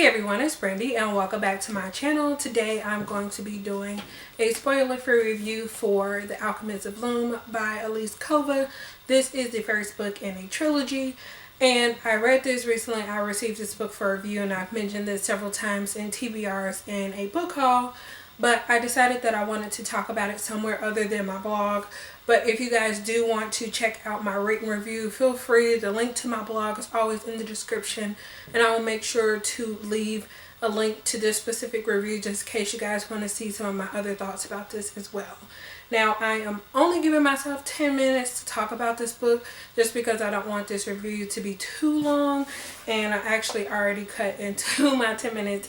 Hey everyone, it's Brandy and welcome back to my channel. Today I'm going to be doing a spoiler-free review for The Alchemists of Loom by Elise Kova. This is the first book in a trilogy and I read this recently. I received this book for review and I've mentioned this several times in TBRs and a book haul, but I decided that I wanted to talk about it somewhere other than my blog. But if you guys do want to check out my written review, feel free. The link to my blog is always in the description, and I will make sure to leave a link to this specific review just in case you guys want to see some of my other thoughts about this as well. Now, I am only giving myself 10 minutes to talk about this book just because I don't want this review to be too long, and I actually already cut into my 10 minutes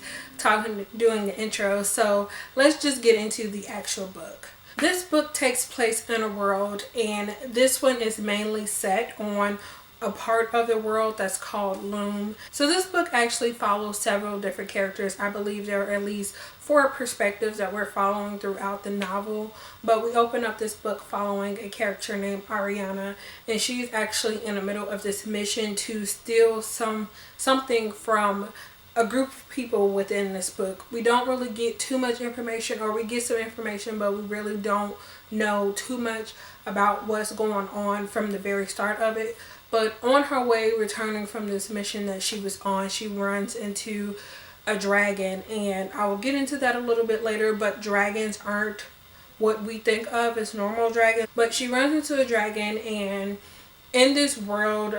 doing the intro. So let's just get into the actual book. This book takes place in a world, and this one is mainly set on a part of the world that's called Loom. So this book actually follows several different characters. I believe there are at least 4 perspectives that we're following throughout the novel, but we open up this book following a character named Ariana, and she's actually in the middle of this mission to steal something from a group of people within this book. We don't really get too much information, or we get some information, but we really don't know too much about what's going on from the very start of it. But on her way returning from this mission that she was on, she runs into a dragon, and I will get into that a little bit later, but dragons aren't what we think of as normal dragons. But she runs into a dragon, and in this world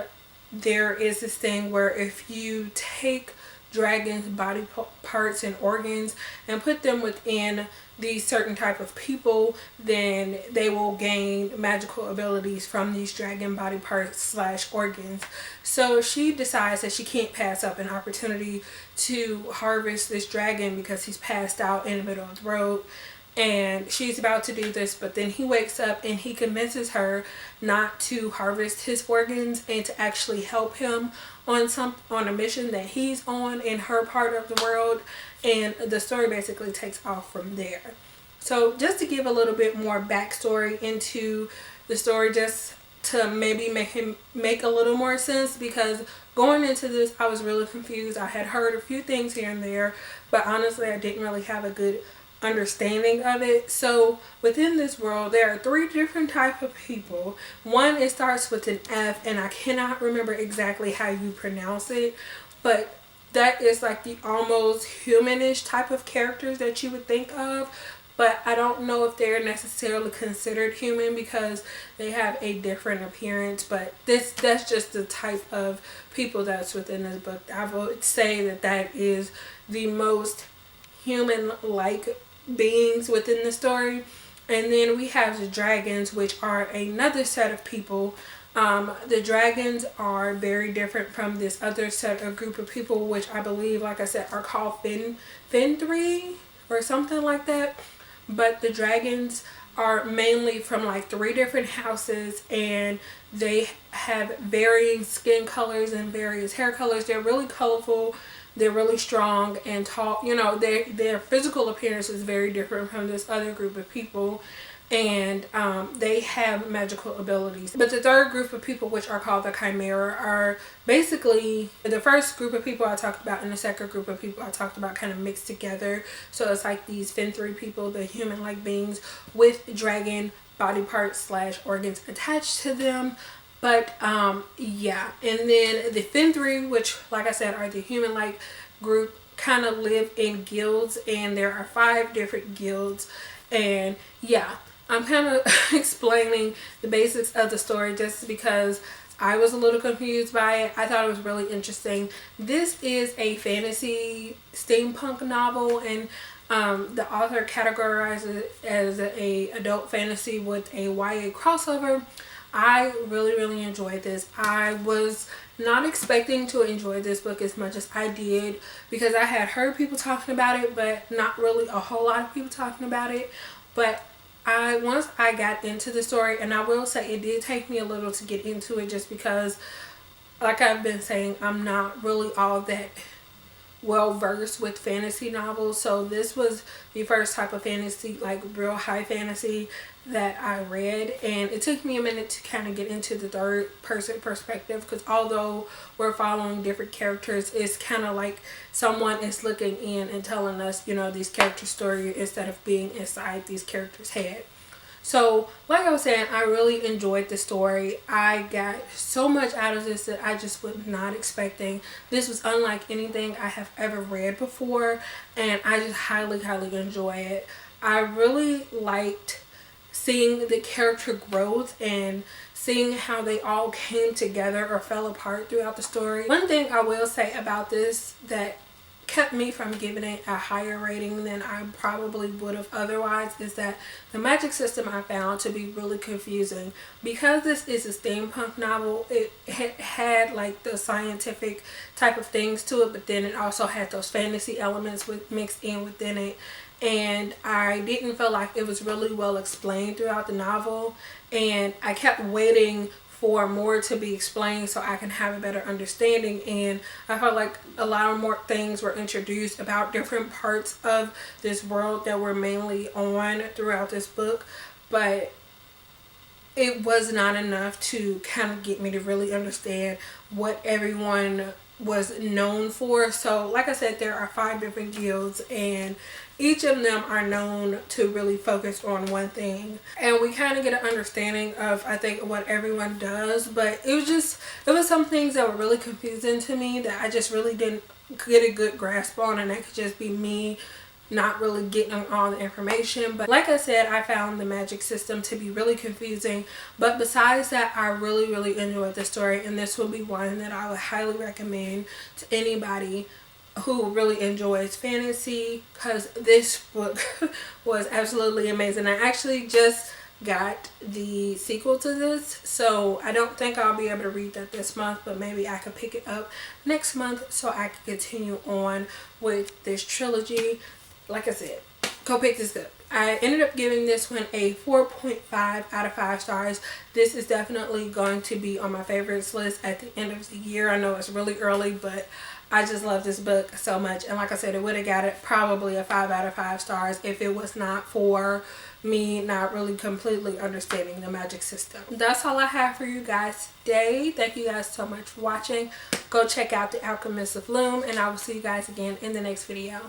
there is this thing where if you take dragons' body parts and organs and put them within these certain type of people, then they will gain magical abilities from these dragon body parts / organs. So she decides that she can't pass up an opportunity to harvest this dragon because he's passed out in the middle of the road, and she's about to do this, but then he wakes up and he convinces her not to harvest his organs and to actually help him on a mission that he's on in her part of the world, and the story basically takes off from there. So just to give a little bit more backstory into the story, just to maybe make a little more sense, because going into this I was really confused. I had heard a few things here and there, but honestly I didn't really have a good understanding of it. So within this world there are 3 different types of people. One, it starts with an F, and I cannot remember exactly how you pronounce it, but that is like the almost humanish type of characters that you would think of, but I don't know if they're necessarily considered human because they have a different appearance. But that's just the type of people that's within this book. I would say that is the most human-like beings within the story. And then we have the dragons, which are another set of people. The dragons are very different from this other set of group of people, which I believe, like I said, are called Fenri or something like that. But the dragons are mainly from like 3 different houses, and they have varying skin colors and various hair colors. They're really colorful. They're really strong and tall. You know, their physical appearance is very different from this other group of people, and they have magical abilities. But the third group of people, which are called the Chimera, are basically the first group of people I talked about and the second group of people I talked about kind of mixed together. So it's like these Fenri people, the human-like beings with dragon body parts / organs attached to them. But yeah, and then the Fenri, which like I said are the human-like group, kind of live in guilds, and there are 5 different guilds. And yeah, I'm kind of explaining the basics of the story just because I was a little confused by it. I thought it was really interesting. This is a fantasy steampunk novel, and the author categorizes it as a adult fantasy with a YA crossover. I really enjoyed this. I was not expecting to enjoy this book as much as I did because I had heard people talking about it, but not really a whole lot of people talking about it. But once I got into the story, and I will say it did take me a little to get into it just because, like I've been saying, I'm not really all that well versed with fantasy novels, so this was the first type of fantasy, like real high fantasy, that I read. And it took me a minute to kind of get into the third person perspective, because although we're following different characters, it's kind of like someone is looking in and telling us, you know, these character story instead of being inside these characters' head. So, like I was saying, I really enjoyed the story. I got so much out of this that I just was not expecting. This was unlike anything I have ever read before, and I just highly, highly enjoy it. I really liked seeing the character growth and seeing how they all came together or fell apart throughout the story. One thing I will say about this that kept me from giving it a higher rating than I probably would have otherwise is that the magic system I found to be really confusing. Because this is a steampunk novel, it had like the scientific type of things to it, but then it also had those fantasy elements mixed in within it, and I didn't feel like it was really well explained throughout the novel, and I kept waiting for more to be explained so I can have a better understanding. And I felt like a lot of more things were introduced about different parts of this world that were mainly on throughout this book, but it was not enough to kind of get me to really understand what everyone was known for. So like I said, there are 5 different guilds, and each of them are known to really focus on one thing, and we kind of get an understanding of, I think, what everyone does. But it was some things that were really confusing to me that I just really didn't get a good grasp on, and that could just be me not really getting all the information. But like I said, I found the magic system to be really confusing, but besides that, I really enjoyed the story, and this will be one that I would highly recommend to anybody who really enjoys fantasy, because this book was absolutely amazing. I actually just got the sequel to this, so I don't think I'll be able to read that this month, but maybe I could pick it up next month so I can continue on with this trilogy. Like I said, go pick this up. I ended up giving this one a 4.5 out of 5 stars. This is definitely going to be on my favorites list at the end of the year. I know it's really early, but I just love this book so much. And like I said, it would have got it probably a 5 out of 5 stars if it was not for me not really completely understanding the magic system. That's all I have for you guys today. Thank you guys so much for watching. Go check out The Alchemists of Loom, and I will see you guys again in the next video.